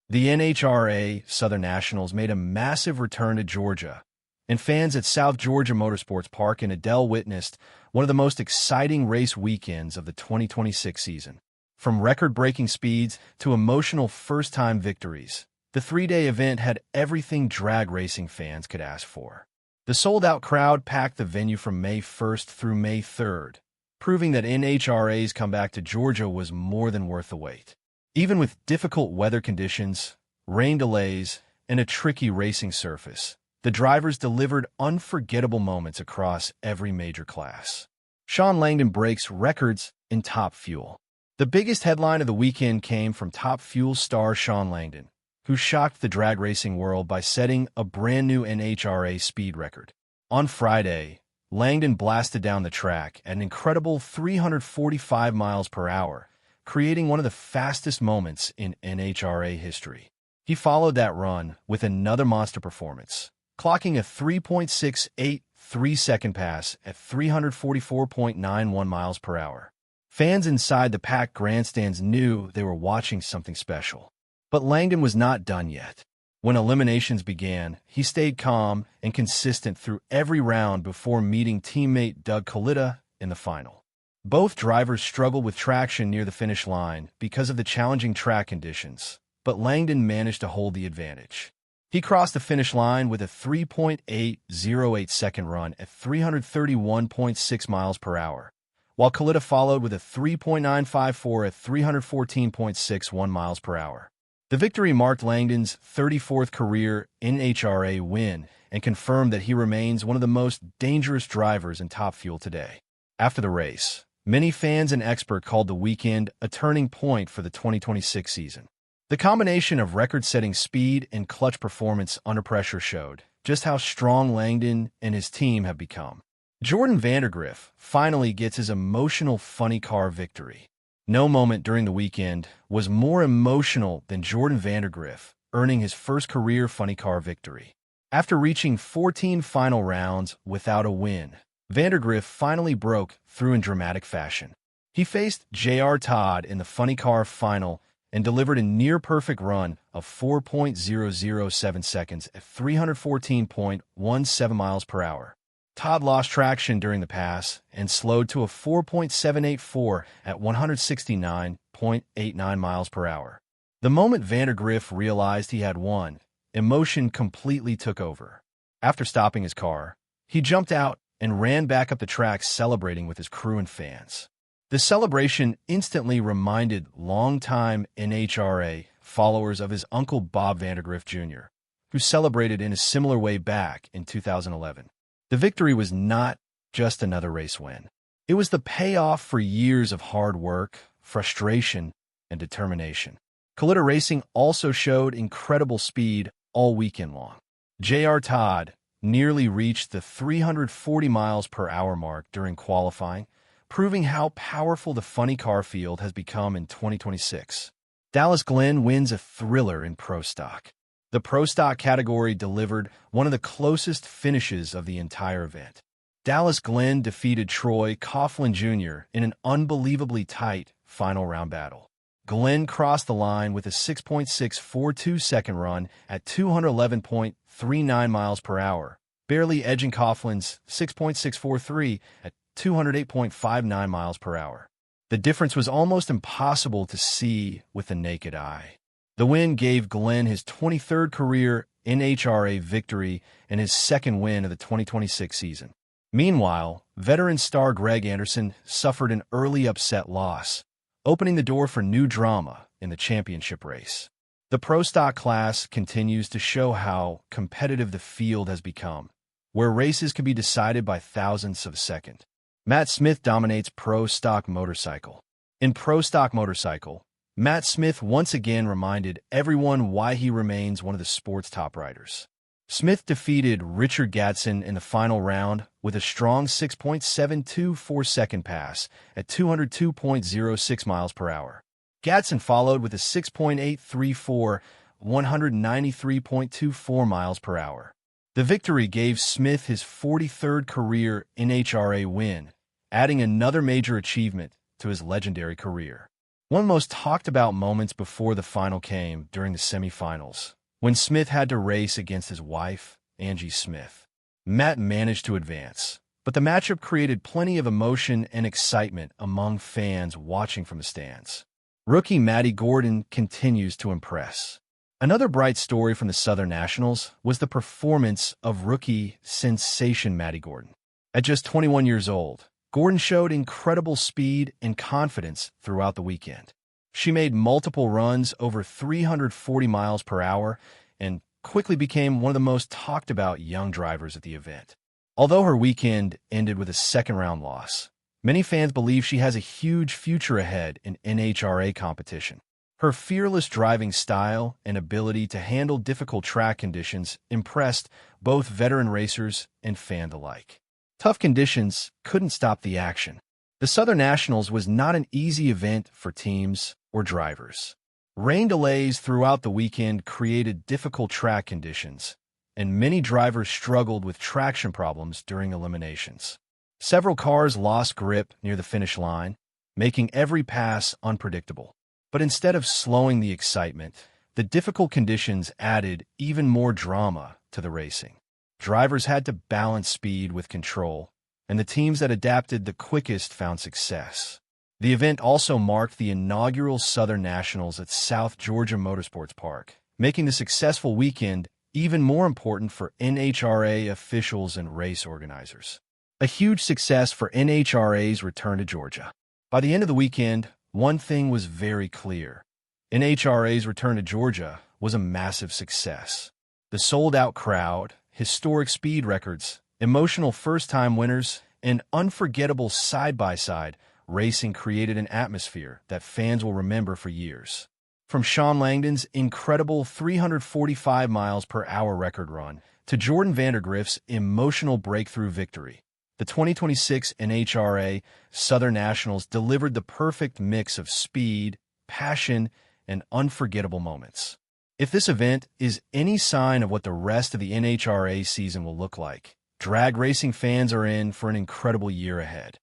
The NHRA Southern Nationals made a massive return to Georgia, and fans at South Georgia Motorsports Park in Adel witnessed one of the most exciting race weekends of the 2026 season. From record-breaking speeds to emotional first-time victories, the three-day event had everything drag racing fans could ask for. The sold-out crowd packed the venue from May 1st through May 3rd, proving that NHRA's comeback to Georgia was more than worth the wait. Even with difficult weather conditions, rain delays, and a tricky racing surface, the drivers delivered unforgettable moments across every major class. Shawn Langdon breaks records in Top Fuel. The biggest headline of the weekend came from Top Fuel star Shawn Langdon, who shocked the drag racing world by setting a brand new NHRA speed record. On Friday, Langdon blasted down the track at an incredible 345 miles per hour, creating one of the fastest moments in NHRA history. He followed that run with another monster performance, clocking a 3.683-second pass at 344.91 miles per hour. Fans inside the packed grandstands knew they were watching something special. But Langdon was not done yet. When eliminations began, he stayed calm and consistent through every round before meeting teammate Doug Kalitta in the final. Both drivers struggled with traction near the finish line because of the challenging track conditions, but Langdon managed to hold the advantage. He crossed the finish line with a 3.808-second run at 331.6 miles per hour, while Kalitta followed with a 3.954 at 314.61 miles per hour. The victory marked Langdon's 34th career NHRA win and confirmed that he remains one of the most dangerous drivers in Top Fuel today. After the race, many fans and experts called the weekend a turning point for the 2026 season. The combination of record-setting speed and clutch performance under pressure showed just how strong Langdon and his team have become. Jordan Vandergriff finally gets his emotional funny car victory. No moment during the weekend was more emotional than Jordan Vandergriff earning his first career funny car victory. After reaching 14 final rounds without a win, Vandergriff finally broke through in dramatic fashion. He faced J.R. Todd in the funny car final and delivered a near-perfect run of 4.007 seconds at 314.17 miles per hour. Todd lost traction during the pass and slowed to a 4.784 at 169.89 miles per hour. The moment Vandergriff realized he had won, emotion completely took over. After stopping his car, he jumped out and ran back up the track celebrating with his crew and fans. The celebration instantly reminded longtime NHRA followers of his uncle Bob Vandergriff Jr., who celebrated in a similar way back in 2011. The victory was not just another race win. It was the payoff for years of hard work, frustration, and determination. Kalitta Racing also showed incredible speed all weekend long. J.R. Todd nearly reached the 340 miles per hour mark during qualifying, proving how powerful the funny car field has become in 2026. Dallas Glenn wins a thriller in Pro Stock. The Pro Stock category delivered one of the closest finishes of the entire event. Dallas Glenn defeated Troy Coughlin Jr. in an unbelievably tight final round battle. Glenn crossed the line with a 6.642-second run at 211.39 miles per hour, barely edging Coughlin's 6.643 at 208.59 miles per hour. The difference was almost impossible to see with the naked eye. The win gave Glenn his 23rd career NHRA victory and his second win of the 2026 season. Meanwhile, veteran star Greg Anderson suffered an early upset loss, opening the door for new drama in the championship race. The Pro Stock class continues to show how competitive the field has become, where races can be decided by thousandths of a second. Matt Smith dominates Pro Stock Motorcycle. In Pro Stock Motorcycle, Matt Smith once again reminded everyone why he remains one of the sport's top riders. Smith defeated Richard Gadsden in the final round with a strong 6.724-second pass at 202.06 miles per hour. Gadsden followed with a 6.834, 193.24 miles per hour. The victory gave Smith his 43rd career NHRA win, adding another major achievement to his legendary career. One of the most talked about moments before the final came during the semifinals, when Smith had to race against his wife, Angie Smith. Matt managed to advance, but the matchup created plenty of emotion and excitement among fans watching from the stands. Rookie Maddi Gordon continues to impress. Another bright story from the Southern Nationals was the performance of rookie sensation Maddi Gordon. At just 21 years old, Gordon showed incredible speed and confidence throughout the weekend. She made multiple runs over 340 miles per hour and quickly became one of the most talked about young drivers at the event. Although her weekend ended with a second-round loss, many fans believe she has a huge future ahead in NHRA competition. Her fearless driving style and ability to handle difficult track conditions impressed both veteran racers and fans alike. Tough conditions couldn't stop the action. The Southern Nationals was not an easy event for teams or drivers. Rain delays throughout the weekend created difficult track conditions, and many drivers struggled with traction problems during eliminations. Several cars lost grip near the finish line, making every pass unpredictable. But instead of slowing the excitement, the difficult conditions added even more drama to the racing. Drivers had to balance speed with control, and the teams that adapted the quickest found success. The event also marked the inaugural Southern Nationals at South Georgia Motorsports Park, making the successful weekend even more important for NHRA officials and race organizers. A huge success for NHRA's return to Georgia. By the end of the weekend, one thing was very clear. NHRA's return to Georgia was a massive success. The sold-out crowd, historic speed records, emotional first-time winners, and unforgettable side-by-side racing created an atmosphere that fans will remember for years. From Shawn Langdon's incredible 345 miles per hour record run to Jordan Vandergriff's emotional breakthrough victory, the 2026 NHRA Southern Nationals delivered the perfect mix of speed, passion, and unforgettable moments. If this event is any sign of what the rest of the NHRA season will look like, drag racing fans are in for an incredible year ahead.